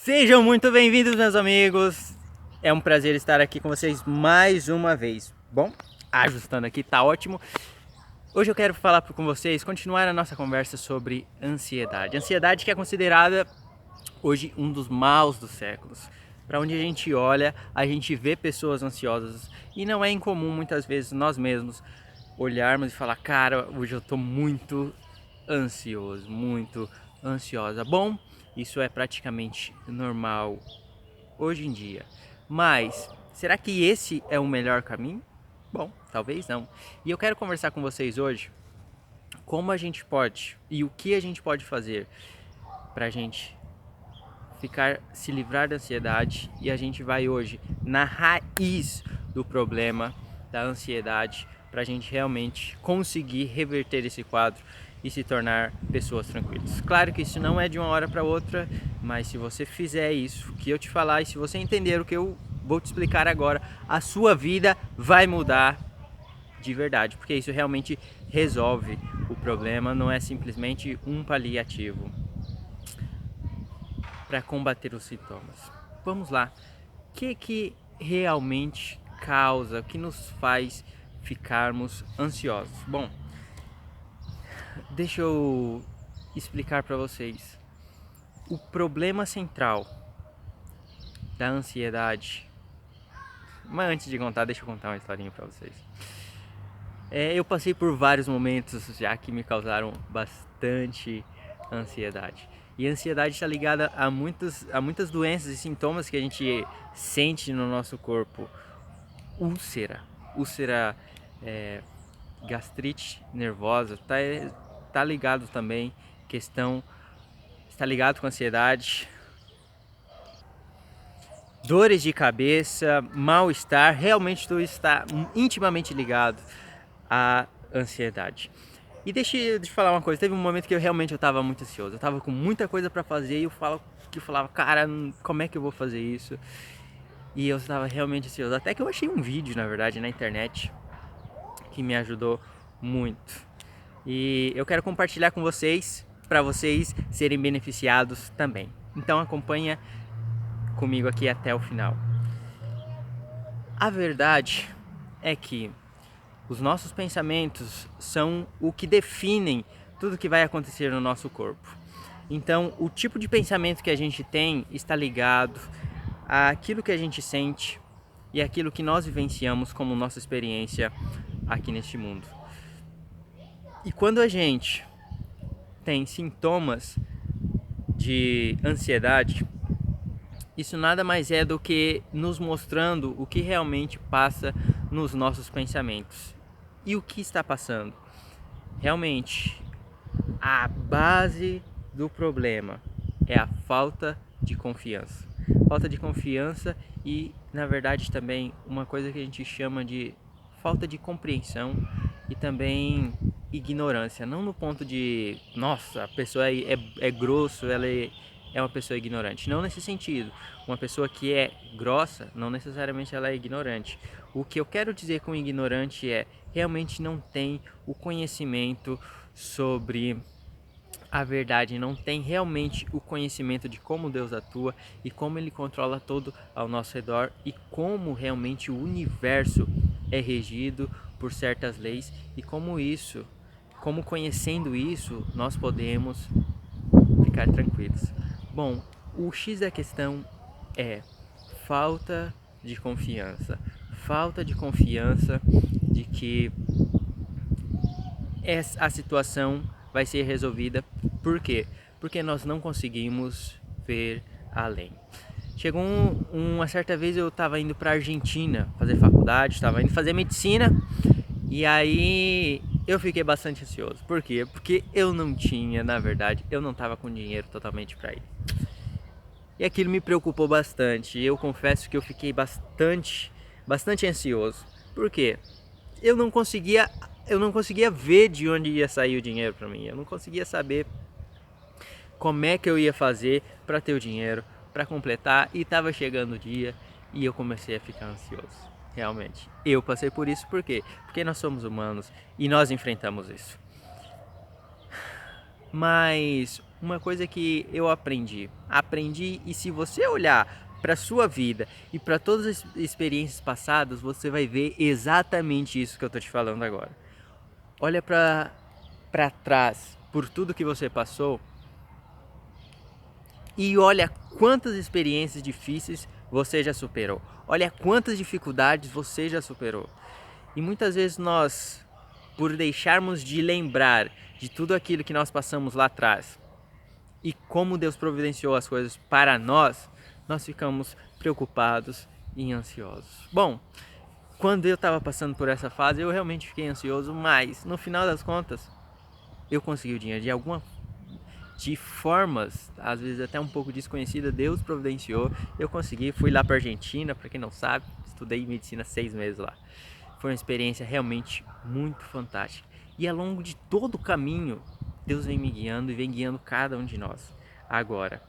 Sejam muito bem-vindos, meus amigos. É um prazer estar aqui com vocês mais uma vez. Bom, ajustando aqui, tá ótimo. Hoje eu quero falar com vocês, continuar a nossa conversa sobre ansiedade. Ansiedade que é considerada hoje um dos maus dos séculos. Para onde a gente olha, a gente vê pessoas ansiosas e não é incomum muitas vezes nós mesmos olharmos e falar: cara, hoje eu tô muito ansioso, muito ansiosa. Bom, isso é praticamente normal hoje em dia. Mas será que esse é o melhor caminho? Bom, talvez não. E eu quero conversar com vocês hoje como a gente pode e o que a gente pode fazer para a gente se livrar da ansiedade, e a gente vai hoje na raiz do problema da ansiedade para a gente realmente conseguir reverter esse quadro e se tornar pessoas tranquilas. Claro que isso não é de uma hora para outra, mas se você fizer isso que eu te falar e se você entender o que eu vou te explicar agora, a sua vida vai mudar de verdade, porque isso realmente resolve o problema, não é simplesmente um paliativo para combater os sintomas. Vamos lá. O que realmente causa, o que nos faz ficarmos ansiosos? Bom, deixa eu explicar para vocês. O problema central da ansiedade. Mas antes de contar, deixa eu contar uma historinha para vocês. Eu passei por vários momentos já que me causaram bastante ansiedade. E a ansiedade está ligada a muitas doenças e sintomas que a gente sente no nosso corpo. Úlcera, é, gastrite nervosa, tá ligado também, está ligado com ansiedade, dores de cabeça, mal-estar, realmente tudo está intimamente ligado à ansiedade. E deixa eu te falar uma coisa, teve um momento que eu realmente estava muito ansioso, eu estava com muita coisa para fazer e eu falava, cara, como é que eu vou fazer isso? E eu estava realmente ansioso, até que eu achei um vídeo, na verdade, na internet, que me ajudou muito. E eu quero compartilhar com vocês, para vocês serem beneficiados também. Então acompanha comigo aqui até o final. A verdade é que os nossos pensamentos são o que definem tudo que vai acontecer no nosso corpo. Então, o tipo de pensamento que a gente tem está ligado àquilo que a gente sente e àquilo que nós vivenciamos como nossa experiência aqui neste mundo. E quando a gente tem sintomas de ansiedade, isso nada mais é do que nos mostrando o que realmente passa nos nossos pensamentos. E o que está passando? Realmente, a base do problema é a falta de confiança. Falta de confiança e, na verdade, também uma coisa que a gente chama de falta de compreensão e também ignorância. Não no ponto de, nossa, a pessoa é grosso, é uma pessoa ignorante. Não nesse sentido. Uma pessoa que é grossa, não necessariamente ela é ignorante. O que eu quero dizer com ignorante é realmente não tem o conhecimento sobre a verdade, não tem realmente o conhecimento de como Deus atua e como Ele controla todo ao nosso redor e como realmente o universo é regido por certas leis e como conhecendo isso, nós podemos ficar tranquilos. Bom, o X da questão é falta de confiança. Falta de confiança de que a situação vai ser resolvida. Por quê? Porque nós não conseguimos ver além. Chegou uma certa vez eu estava indo para Argentina fazer faculdade, estava indo fazer medicina e aí eu fiquei bastante ansioso. Por quê? Porque eu não tinha, na verdade, eu não estava com dinheiro totalmente para ir. E aquilo me preocupou bastante. Eu confesso que eu fiquei bastante ansioso. Por quê? Eu não conseguia ver de onde ia sair o dinheiro para mim. Eu não conseguia saber como é que eu ia fazer para ter o dinheiro, para completar, e estava chegando o dia e eu comecei a ficar ansioso. Realmente, eu passei por isso. Por quê? Porque nós somos humanos e nós enfrentamos isso. Mas uma coisa que eu aprendi, e se você olhar para sua vida e para todas as experiências passadas, você vai ver exatamente isso que eu tô te falando agora. Olha para trás, por tudo que você passou, e olha quantas experiências difíceis você já superou. Olha quantas dificuldades você já superou. E muitas vezes nós, por deixarmos de lembrar de tudo aquilo que nós passamos lá atrás e como Deus providenciou as coisas para nós, nós ficamos preocupados e ansiosos. Bom, quando eu estava passando por essa fase, eu realmente fiquei ansioso, mas no final das contas, eu consegui o dinheiro de formas, às vezes até um pouco desconhecidas. Deus providenciou, eu consegui, fui lá para Argentina, para quem não sabe, estudei medicina 6 meses lá. Foi uma experiência realmente muito fantástica. E ao longo de todo o caminho, Deus vem me guiando e vem guiando cada um de nós. Agora,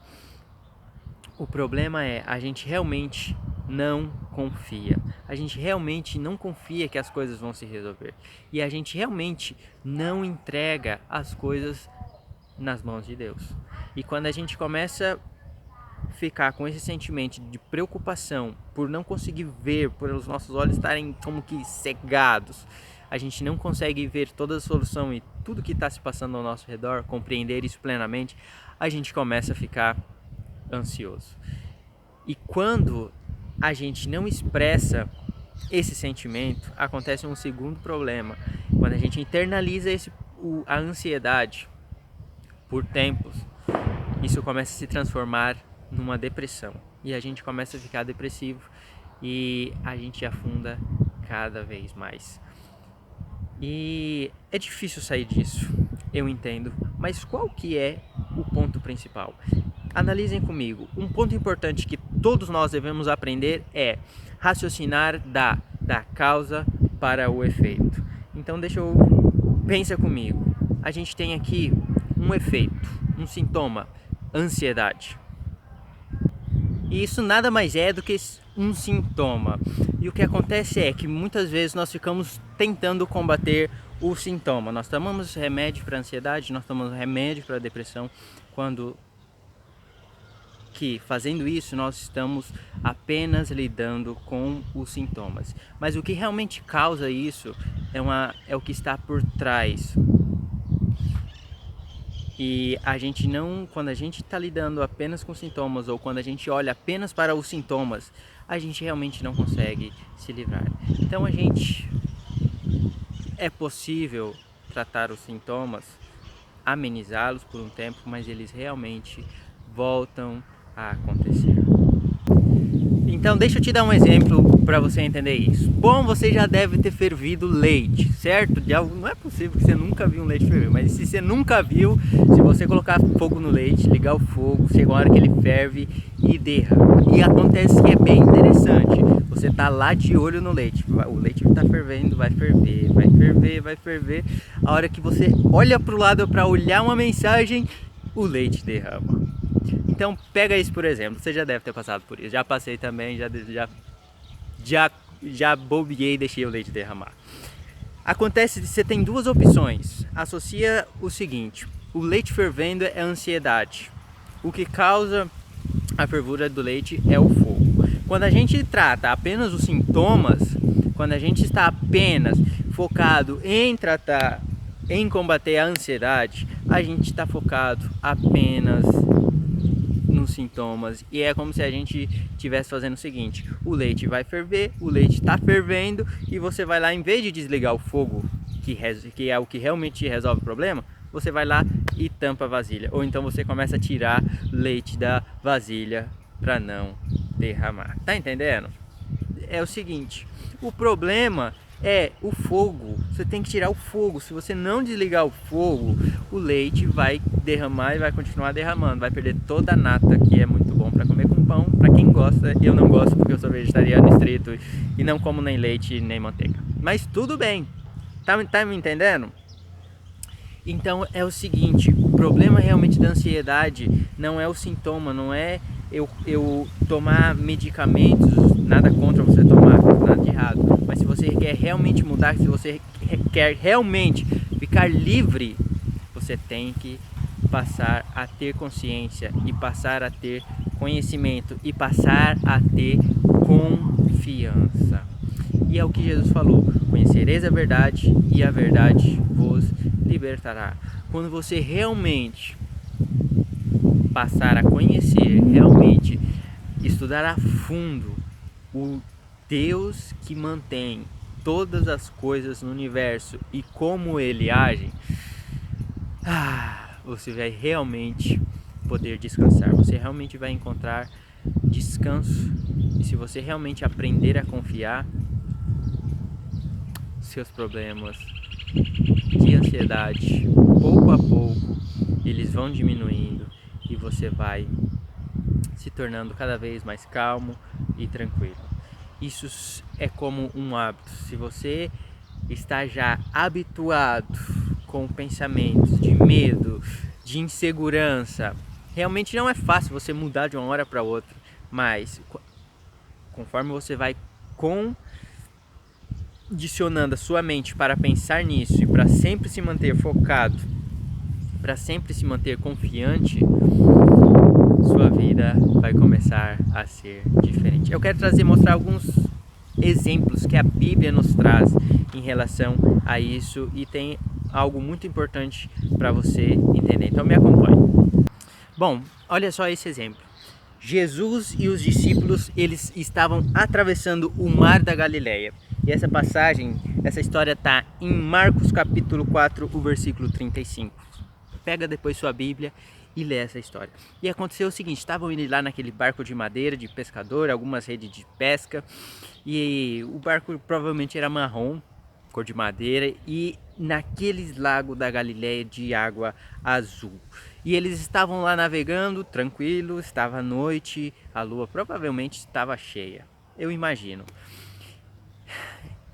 o problema é, a gente realmente não confia. A gente realmente não confia que as coisas vão se resolver. E a gente realmente não entrega as coisas nas mãos de Deus. E quando a gente começa a ficar com esse sentimento de preocupação por não conseguir ver, por os nossos olhos estarem como que cegados, a gente não consegue ver toda a solução e tudo que está se passando ao nosso redor, compreender isso plenamente, a gente começa a ficar ansioso. E quando a gente não expressa esse sentimento, acontece um segundo problema. Quando a gente internaliza a ansiedade por tempos, isso começa a se transformar numa depressão. E a gente começa a ficar depressivo e a gente afunda cada vez mais. E é difícil sair disso, eu entendo. Mas qual que é o ponto principal? Analisem comigo. Um ponto importante que todos nós devemos aprender é raciocinar da causa para o efeito. Então pensa comigo. A gente tem aqui um efeito, um sintoma, ansiedade. E isso nada mais é do que um sintoma. E o que acontece é que muitas vezes nós ficamos tentando combater o sintoma. Nós tomamos remédio para ansiedade, nós tomamos remédio para depressão, quando que fazendo isso nós estamos apenas lidando com os sintomas. Mas o que realmente causa isso é o que está por trás. E quando a gente está lidando apenas com sintomas, ou quando a gente olha apenas para os sintomas, a gente realmente não consegue se livrar. Então é possível tratar os sintomas, amenizá-los por um tempo, mas eles realmente voltam a acontecer. Então deixa eu te dar um exemplo para você entender isso. Bom, você já deve ter fervido leite, certo? Não é possível que você nunca viu um leite ferver, mas se você nunca viu, se você colocar fogo no leite, ligar o fogo, chega uma hora que ele ferve e derrama. E acontece que é bem interessante, você tá lá de olho no leite, o leite está fervendo, vai ferver, vai ferver, vai ferver. A hora que você olha para o lado para olhar uma mensagem, o leite derrama. Então pega isso por exemplo, você já deve ter passado por isso, já passei também, já bobeei e deixei o leite derramar. Acontece que você tem duas opções, associa o seguinte: o leite fervendo é ansiedade, o que causa a fervura do leite é o fogo. Quando a gente trata apenas os sintomas, quando a gente está apenas focado em combater a ansiedade, a gente está focado apenas nos sintomas, e é como se a gente estivesse fazendo o seguinte: o leite vai ferver, o leite está fervendo, e você vai lá, em vez de desligar o fogo, que é o que realmente resolve o problema, você vai lá e tampa a vasilha, ou então você começa a tirar leite da vasilha para não derramar. Tá entendendo? É o seguinte, o problema é o fogo, você tem que tirar o fogo. Se você não desligar o fogo, o leite vai derramar e vai continuar derramando, vai perder toda a nata, que é muito bom para comer com pão. Para quem gosta, eu não gosto porque eu sou vegetariano estrito e não como nem leite nem manteiga, mas tudo bem, tá me entendendo? Então é o seguinte, o problema realmente da ansiedade não é o sintoma, não é eu tomar medicamentos, nada contra você tomar, nada de errado, mas se você quer realmente mudar, se você quer realmente ficar livre, você tem que passar a ter consciência e passar a ter conhecimento e passar a ter confiança. E é o que Jesus falou: conhecereis a verdade e a verdade vos libertará. Quando você realmente passar a conhecer, realmente estudar a fundo o Deus que mantém todas as coisas no universo e como ele age, você vai realmente poder descansar. Você realmente vai encontrar descanso. E se você realmente aprender a confiar, seus problemas de ansiedade, pouco a pouco, eles vão diminuindo e você vai se tornando cada vez mais calmo e tranquilo. Isso é como um hábito. Se você está já habituado com pensamentos de medo, de insegurança, realmente não é fácil você mudar de uma hora para outra, mas conforme você vai condicionando a sua mente para pensar nisso e para sempre se manter focado, para sempre se manter confiante, sua vida vai começar a ser diferente. Eu quero mostrar alguns exemplos que a Bíblia nos traz em relação a isso, e tem algo muito importante para você entender. Então me acompanhe. Bom, olha só esse exemplo. Jesus e os discípulos, eles estavam atravessando o mar da Galileia. E essa passagem, essa história está em Marcos capítulo 4, o versículo 35. Pega depois sua Bíblia e lê essa história. E aconteceu o seguinte: estavam indo lá naquele barco de madeira, de pescador, algumas redes de pesca, e o barco provavelmente era marrom, cor de madeira, e naqueles lagos da Galileia de água azul. E eles estavam lá navegando, tranquilo, estava à noite, a lua provavelmente estava cheia, eu imagino.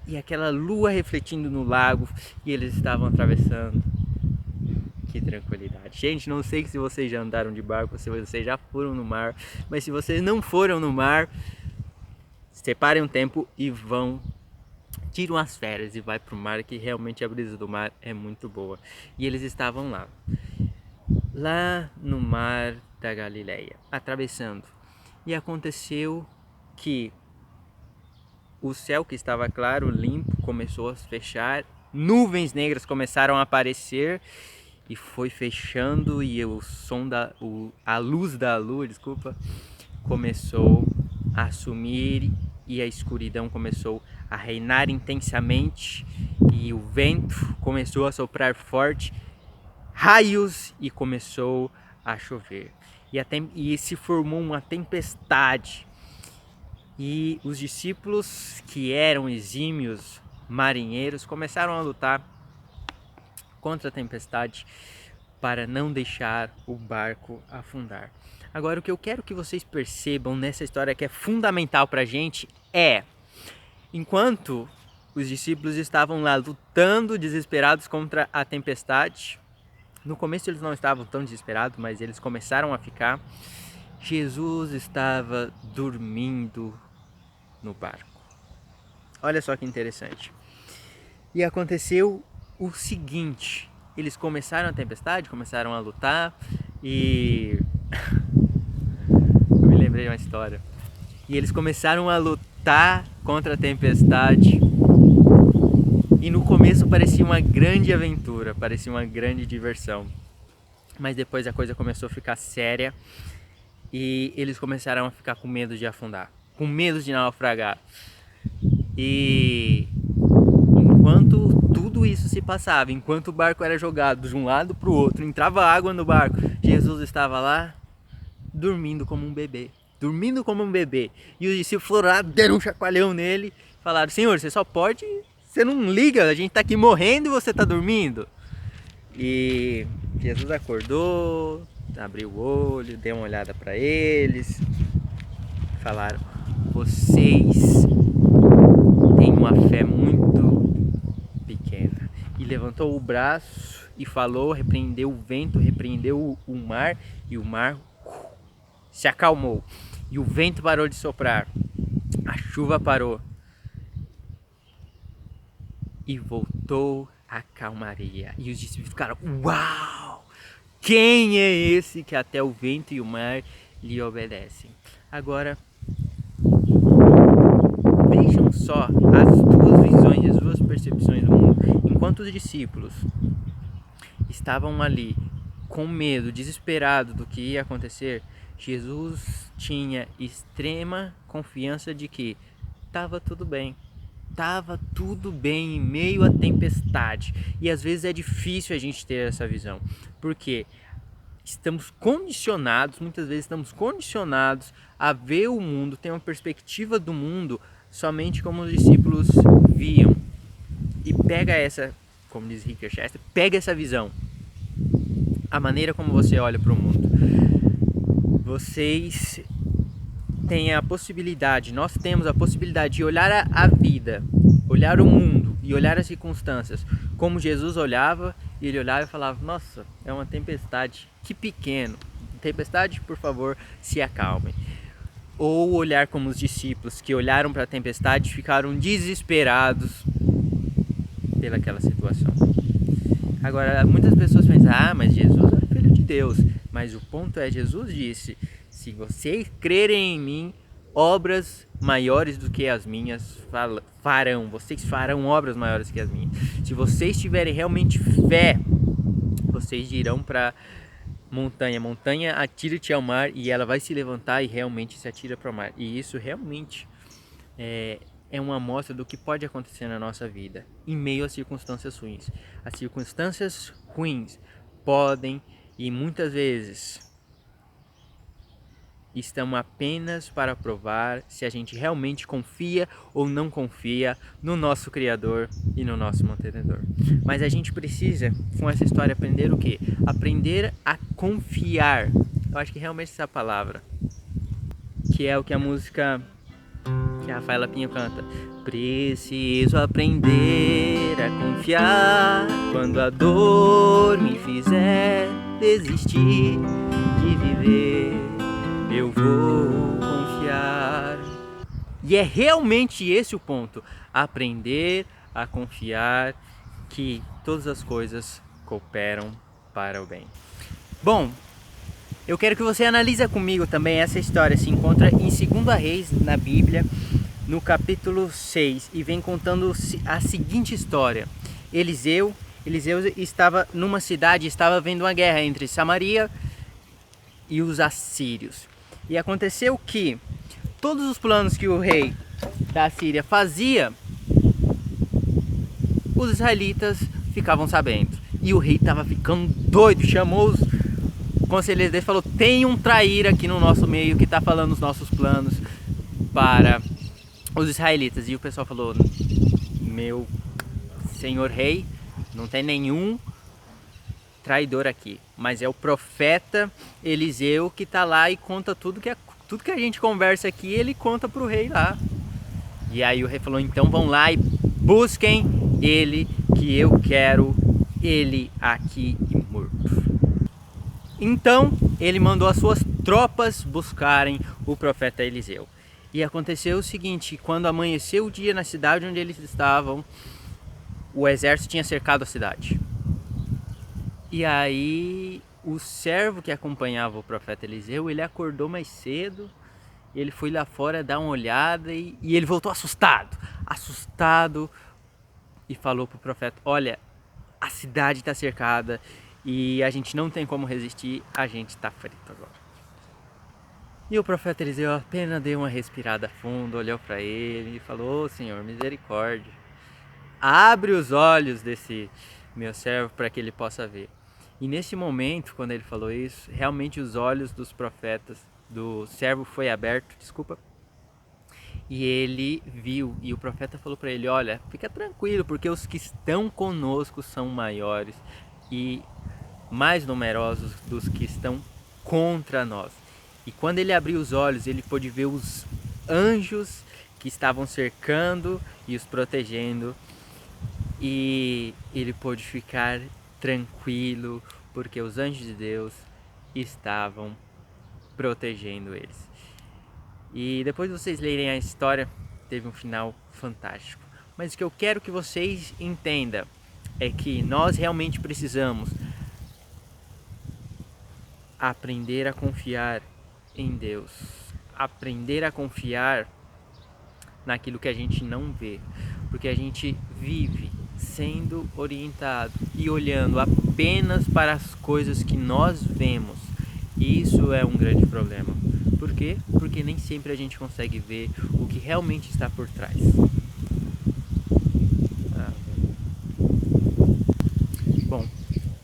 E aquela lua refletindo no lago, e eles estavam atravessando. Que tranquilidade. Gente, não sei se vocês já andaram de barco, se vocês já foram no mar, mas se vocês não foram no mar, separem um tempo e vão, tiram as férias e vai pro mar, que realmente a brisa do mar é muito boa. E eles estavam lá no mar da Galileia, atravessando. E aconteceu que o céu, que estava claro, limpo, começou a fechar, nuvens negras começaram a aparecer e foi fechando, e a luz da lua, começou a sumir e a escuridão começou a reinar intensamente e o vento começou a soprar forte, raios, e começou a chover. E se formou uma tempestade. E os discípulos, que eram exímios marinheiros, começaram a lutar contra a tempestade para não deixar o barco afundar. Agora, o que eu quero que vocês percebam nessa história, que é fundamental para a gente, é: enquanto os discípulos estavam lá lutando, desesperados contra a tempestade, no começo eles não estavam tão desesperados, mas eles começaram a ficar, Jesus estava dormindo no barco. Olha só que interessante. E aconteceu o seguinte: eles começaram a tempestade, começaram a lutar, e eu me lembrei de uma história. E eles começaram a lutar contra a tempestade, e no começo parecia uma grande aventura, parecia uma grande diversão. Mas depois a coisa começou a ficar séria e eles começaram a ficar com medo de afundar, com medo de naufragar. E enquanto tudo isso se passava, enquanto o barco era jogado de um lado para o outro, entrava água no barco, Jesus estava lá dormindo como um bebê. Dormindo como um bebê. E os discípulos foram lá, deram um chacoalhão nele, falaram: Senhor, você não liga, a gente está aqui morrendo e você está dormindo. E Jesus acordou, abriu o olho, deu uma olhada para eles, falaram: vocês têm uma fé muito pequena. E levantou o braço e falou, repreendeu o vento, repreendeu o mar, e o mar se acalmou. E o vento parou de soprar, a chuva parou e voltou a calmaria. E os discípulos ficaram: uau! Quem é esse que até o vento e o mar lhe obedecem? Agora, vejam só as duas visões, as duas percepções do mundo. Enquanto os discípulos estavam ali com medo, desesperados do que ia acontecer, Jesus tinha extrema confiança de que estava tudo bem. Estava tudo bem em meio à tempestade. E às vezes é difícil a gente ter essa visão. Porque estamos condicionados, muitas vezes estamos condicionados a ver o mundo, ter uma perspectiva do mundo somente como os discípulos viam. E pega essa, como diz Richard Chester, pega essa visão. A maneira como você olha para o mundo. Vocês têm a possibilidade, nós temos a possibilidade de olhar a vida, olhar o mundo e olhar as circunstâncias como Jesus olhava, e ele olhava e falava: nossa, é uma tempestade, que pequeno, tempestade, por favor, se acalmem. Ou olhar como os discípulos que olharam para a tempestade e ficaram desesperados pelaquela situação. Agora, muitas pessoas pensam: ah, mas Jesus é filho de Deus. Mas o ponto é, Jesus disse: se vocês crerem em mim, obras maiores do que as minhas farão. Vocês farão obras maiores que as minhas. Se vocês tiverem realmente fé, vocês dirão para montanha: montanha, atira-te ao mar, e ela vai se levantar e realmente se atira para o mar. E isso realmente é uma amostra do que pode acontecer na nossa vida em meio às circunstâncias ruins. As circunstâncias ruins podem, e muitas vezes estão apenas para provar se a gente realmente confia ou não confia no nosso Criador e no nosso mantenedor. Mas a gente precisa, com essa história, aprender o quê? Aprender a confiar. Eu acho que realmente essa palavra, que é o que a música que a Rafaela Pinho canta: preciso aprender a confiar quando a dor me fizer desistir de viver, eu vou confiar. E é realmente esse o ponto: aprender a confiar que todas as coisas cooperam para o bem. Bom, eu quero que você analise comigo também essa história. Se encontra em 2 Reis na Bíblia, no capítulo 6, e vem contando a seguinte história. Eliseu estava numa cidade, estava havendo uma guerra entre Samaria e os assírios. E aconteceu que todos os planos que o rei da Síria fazia, os israelitas ficavam sabendo. E o rei estava ficando doido, chamou os conselheiros dele e falou: tem um traíra aqui no nosso meio que está falando os nossos planos para os israelitas. E o pessoal falou: meu senhor rei, não tem nenhum traidor aqui, mas é o profeta Eliseu que está lá e conta tudo que a gente conversa aqui, ele conta para o rei lá. E aí o rei falou: então vão lá e busquem ele, que eu quero ele aqui e morto. Então ele mandou as suas tropas buscarem o profeta Eliseu. E aconteceu o seguinte: quando amanheceu o dia na cidade onde eles estavam, o exército tinha cercado a cidade. E aí o servo que acompanhava o profeta Eliseu, ele acordou mais cedo, ele foi lá fora dar uma olhada e ele voltou assustado, e falou para o profeta: olha, a cidade está cercada e a gente não tem como resistir, a gente está frito agora. E o profeta Eliseu apenas deu uma respirada fundo, olhou para ele e falou: Senhor, misericórdia, abre os olhos desse meu servo para que ele possa ver. E nesse momento, quando ele falou isso, realmente os olhos dos profetas, do servo foi aberto, e ele viu. E o profeta falou para ele: olha, fica tranquilo, porque os que estão conosco são maiores e mais numerosos dos que estão contra nós. E quando ele abriu os olhos, ele pôde ver os anjos que estavam cercando e os protegendo, e ele pôde ficar tranquilo, porque os anjos de Deus estavam protegendo eles. E depois de vocês lerem a história, teve um final fantástico. Mas o que eu quero que vocês entendam é que nós realmente precisamos aprender a confiar em Deus, aprender a confiar naquilo que a gente não vê, porque a gente vive sendo orientado e olhando apenas para as coisas que nós vemos, e isso é um grande problema. Por quê? Porque nem sempre a gente consegue ver o que realmente está por trás. Bom,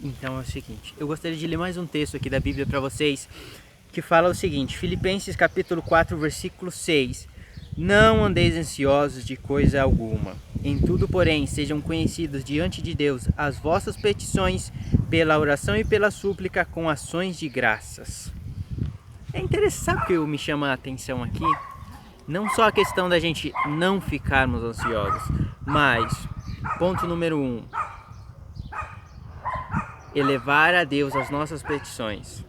então é o seguinte, eu gostaria de ler mais um texto aqui da Bíblia para vocês, que fala o seguinte, Filipenses capítulo 4, versículo 6. Não andeis ansiosos de coisa alguma. Em tudo, porém, sejam conhecidos diante de Deus as vossas petições pela oração e pela súplica com ações de graças. É interessante que me chama a atenção aqui, não só a questão da gente não ficarmos ansiosos, mas, ponto número 1, elevar a Deus as nossas petições.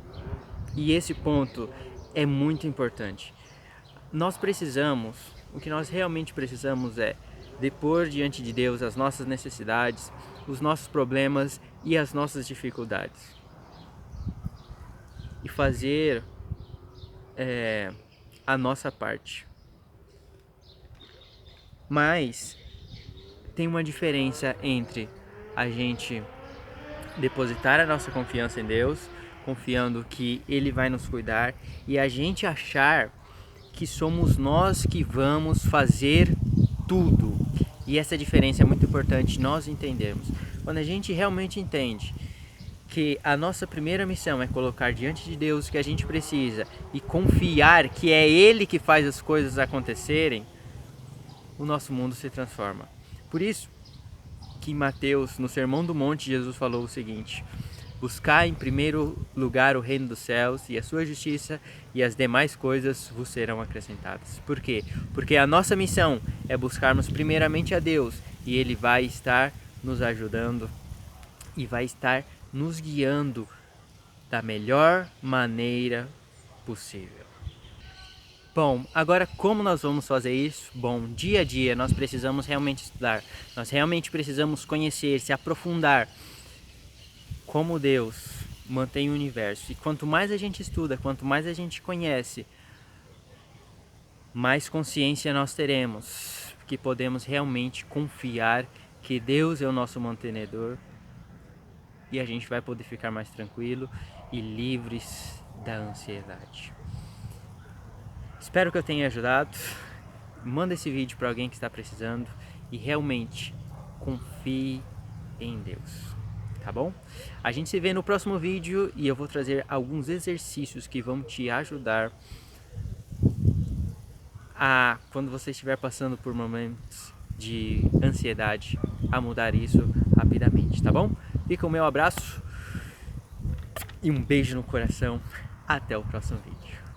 E esse ponto é muito importante. O que nós realmente precisamos é depor diante de Deus as nossas necessidades, os nossos problemas e as nossas dificuldades. E fazer a nossa parte. Mas tem uma diferença entre a gente depositar a nossa confiança em Deus, confiando que Ele vai nos cuidar, e a gente achar que somos nós que vamos fazer tudo. E essa diferença é muito importante nós entendermos. Quando a gente realmente entende que a nossa primeira missão é colocar diante de Deus o que a gente precisa e confiar que é Ele que faz as coisas acontecerem, o nosso mundo se transforma. Por isso que em Mateus, no Sermão do Monte, Jesus falou o seguinte: buscar em primeiro lugar o reino dos céus e a sua justiça, e as demais coisas vos serão acrescentadas. Por quê? Porque a nossa missão é buscarmos primeiramente a Deus, e Ele vai estar nos ajudando e vai estar nos guiando da melhor maneira possível. Bom, agora como nós vamos fazer isso? Bom, dia a dia nós precisamos realmente estudar, nós realmente precisamos conhecer, se aprofundar como Deus mantém o universo. E quanto mais a gente estuda, quanto mais a gente conhece, mais consciência nós teremos que podemos realmente confiar que Deus é o nosso mantenedor, e a gente vai poder ficar mais tranquilo e livres da ansiedade. Espero que eu tenha ajudado. Manda esse vídeo para alguém que está precisando e realmente confie em Deus. Tá bom? A gente se vê no próximo vídeo e eu vou trazer alguns exercícios que vão te ajudar a, quando você estiver passando por momentos de ansiedade, a mudar isso rapidamente, tá bom? Fica o meu abraço e um beijo no coração. Até o próximo vídeo.